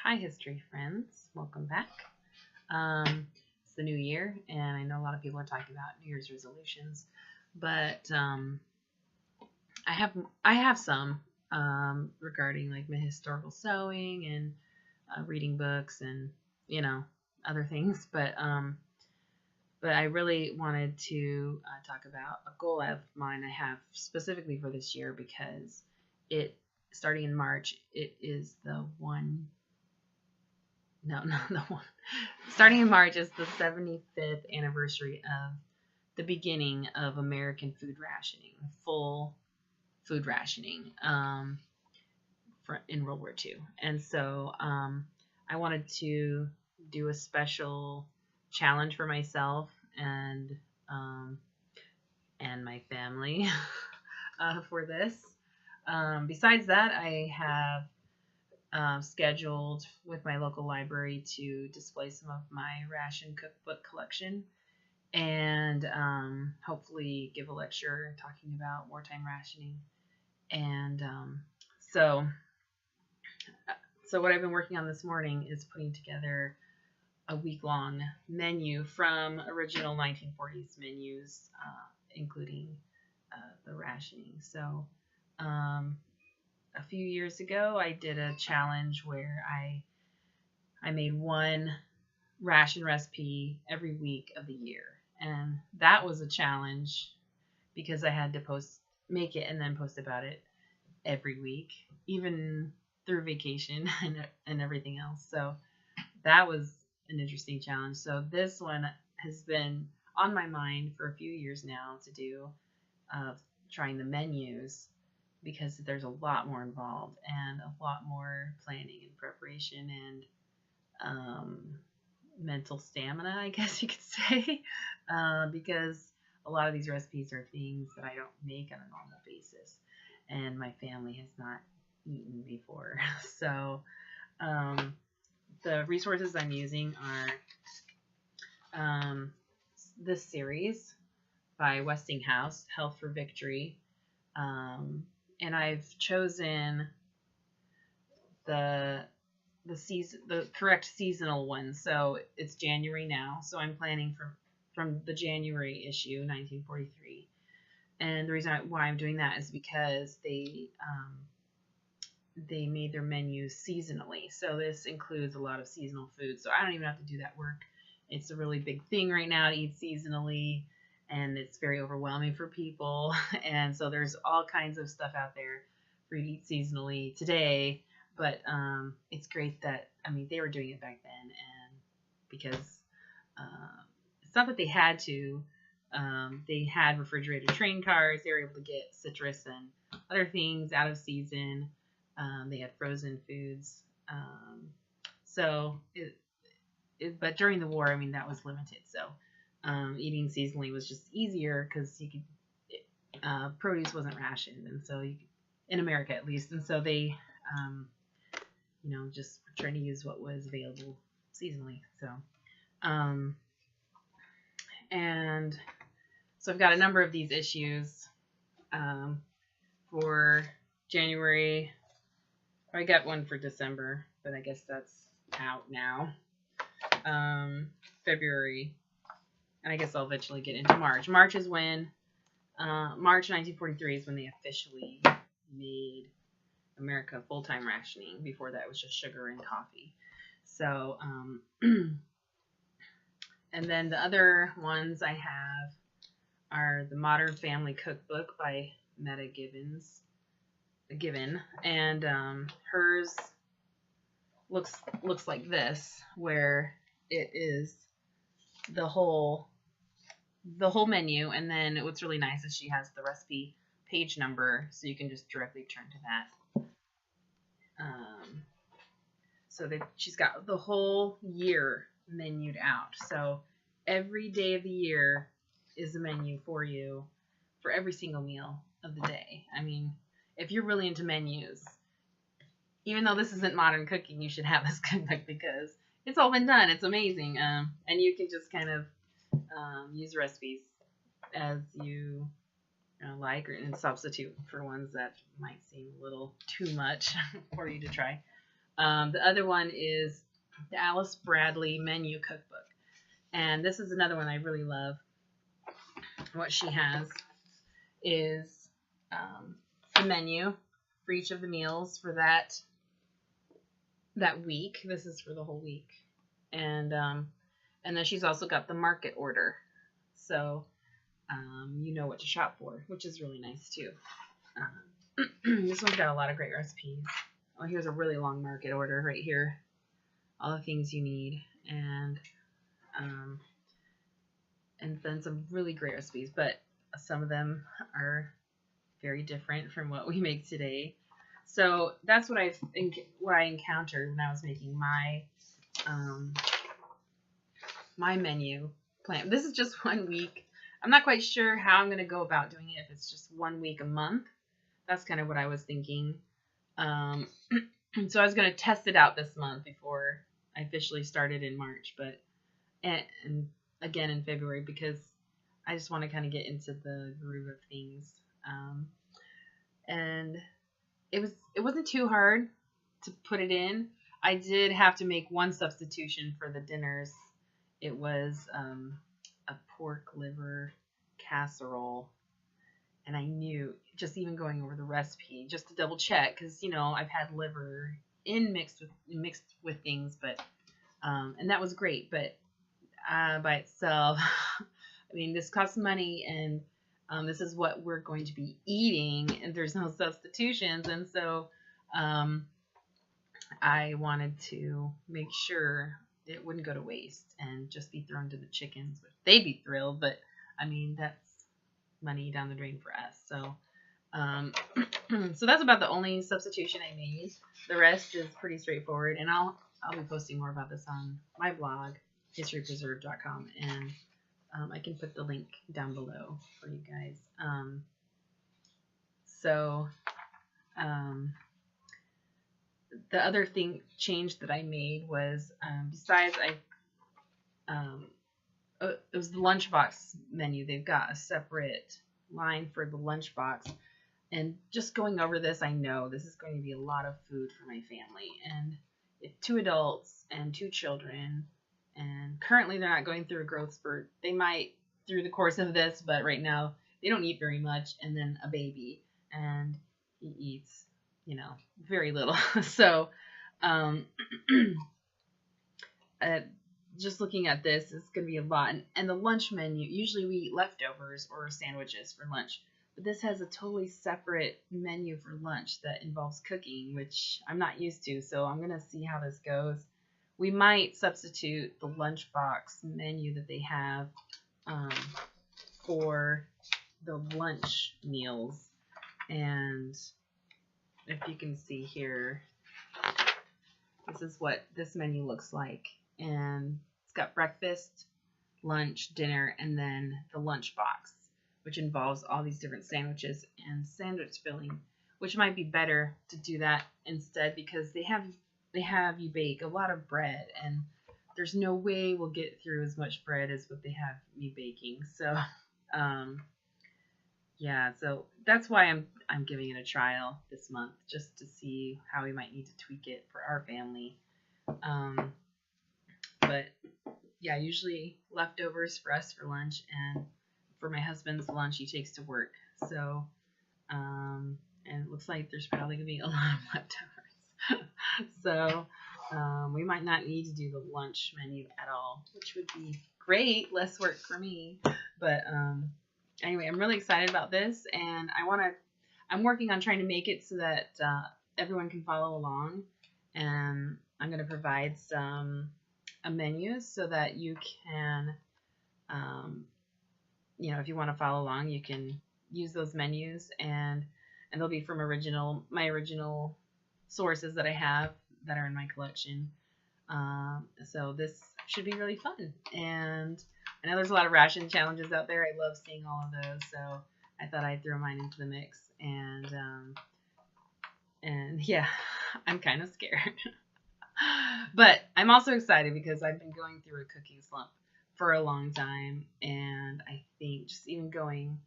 Hi, history friends. Welcome back. It's the new year, and I know a lot of people are talking about New Year's resolutions, but I have some regarding like my historical sewing and reading books and other things. But I really wanted to talk about a goal of mine I have specifically for this year because it starting in March it is the one. No, not the one. Starting in March is the 75th anniversary of the beginning of American food rationing, full food rationing in World War II. And so I wanted to do a special challenge for myself and my family for this. Besides that, I have scheduled with my local library to display some of my ration cookbook collection and hopefully give a lecture talking about wartime rationing. And so what I've been working on this morning is putting together a week-long menu from original 1940s menus, including the rationing. So a few years ago, I did a challenge where I made one ration recipe every week of the year, and that was a challenge because I had to make it and then post about it every week, even through vacation and everything else. So that was an interesting challenge. So this one has been on my mind for a few years now to do, trying the menus, because there's a lot more involved and a lot more planning and preparation and mental stamina, I guess you could say, because a lot of these recipes are things that I don't make on a normal basis and my family has not eaten before. So the resources I'm using are this series by Westinghouse, Health for Victory. And I've chosen the correct seasonal one. So it's January now. So I'm planning from the January issue, 1943. And the reason why I'm doing that is because they made their menus seasonally. So this includes a lot of seasonal food. So I don't even have to do that work. It's a really big thing right now to eat seasonally, and it's very overwhelming for people. And so there's all kinds of stuff out there for you to eat seasonally today. But it's great that, they were doing it back then, and because it's not that they had to. They had refrigerated train cars. They were able to get citrus and other things out of season. They had frozen foods. But during the war, that was limited. So eating seasonally was just easier because you could, produce wasn't rationed, and so you could, in America at least, and so they, just trying to use what was available seasonally. So, and so I've got a number of these issues for January. I got one for December, but I guess that's out now. February, and I guess I'll eventually get into March. March is when, March 1943 is when they officially made America full-time rationing. Before that, it was just sugar and coffee. So, and then the other ones I have are the Modern Family Cookbook by Meta Given, and hers looks like this, where it is the whole menu, and then what's really nice is she has the recipe page number, so you can just directly turn to that. So that she's got the whole year menued out. So every day of the year is a menu for you for every single meal of the day. If you're really into menus, even though this isn't modern cooking, you should have this cookbook because it's all been done. It's amazing. And you can just kind of use recipes as you like, and substitute for ones that might seem a little too much for you to try. The other one is the Alice Bradley Menu Cookbook. And this is another one I really love. What she has is the menu for each of the meals for that week. This is for the whole week. And then she's also got the market order. So you know what to shop for, which is really nice too. This one's got a lot of great recipes. Oh, here's a really long market order right here. All the things you need, and then some really great recipes, but some of them are very different from what we make today. So that's what I encountered when I was making my my menu plan. This is just 1 week. I'm not quite sure how I'm going to go about doing it, if it's just 1 week a month. That's kind of what I was thinking. So I was going to test it out this month before I officially started in March, but and again in February, because I just want to kind of get into the groove of things. And it wasn't too hard to put it in. I did have to make one substitution for the dinners. It was a pork liver casserole. And I knew, just even going over the recipe, just to double check, because I've had liver mixed with things, but and that was great. But by itself, I mean, this costs money, and this is what we're going to be eating, and there's no substitutions, and so I wanted to make sure it wouldn't go to waste and just be thrown to the chickens, which they'd be thrilled, but I mean, that's money down the drain for us. So so that's about the only substitution I made. The rest is pretty straightforward, and I'll be posting more about this on my blog, historypreserved.com, and I can put the link down below for you guys. The other change that I made was, besides it was the lunchbox menu. They've got a separate line for the lunchbox. And just going over this, I know this is going to be a lot of food for my family. And 2 adults and 2 children. And currently they're not going through a growth spurt. They might through the course of this, but right now they don't eat very much. And then a baby. And he eats, very little. So just looking at this, it's going to be a lot. And the lunch menu, usually we eat leftovers or sandwiches for lunch. But this has a totally separate menu for lunch that involves cooking, which I'm not used to. So I'm going to see how this goes. We might substitute the lunchbox menu that they have for the lunch meals. And if you can see here, this is what this menu looks like. And it's got breakfast, lunch, dinner, and then the lunch box, which involves all these different sandwiches and sandwich filling, which might be better to do that instead, because they have you bake a lot of bread, and there's no way we'll get through as much bread as what they have me baking. So yeah, so that's why I'm giving it a trial this month, just to see how we might need to tweak it for our family. But yeah, usually leftovers for us for lunch, and for my husband's lunch he takes to work. So and it looks like there's probably gonna be a lot of leftovers. So we might not need to do the lunch menu at all, which would be great, less work for me. But anyway, I'm really excited about this, and I'm working on trying to make it so that everyone can follow along, and I'm going to provide some menus so that you can, if you want to follow along, you can use those menus, and they'll be from my original sources that I have that are in my collection. So this should be really fun, and I know there's a lot of ration challenges out there. I love seeing all of those, so I thought I'd throw mine into the mix, and yeah, I'm kind of scared. But I'm also excited because I've been going through a cooking slump for a long time, and I think just even going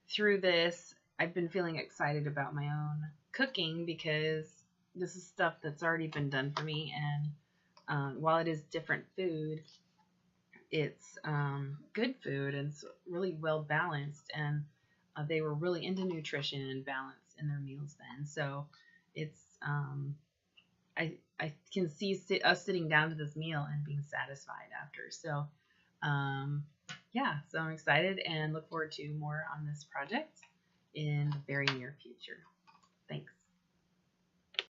through this, I've been feeling excited about my own cooking, because this is stuff that's already been done for me, and while it is different food, it's good food, and it's really well balanced, and they were really into nutrition and balance in their meals then. So it's I can see us sitting down to this meal and being satisfied after. So yeah, so I'm excited and look forward to more on this project in the very near future. Thanks.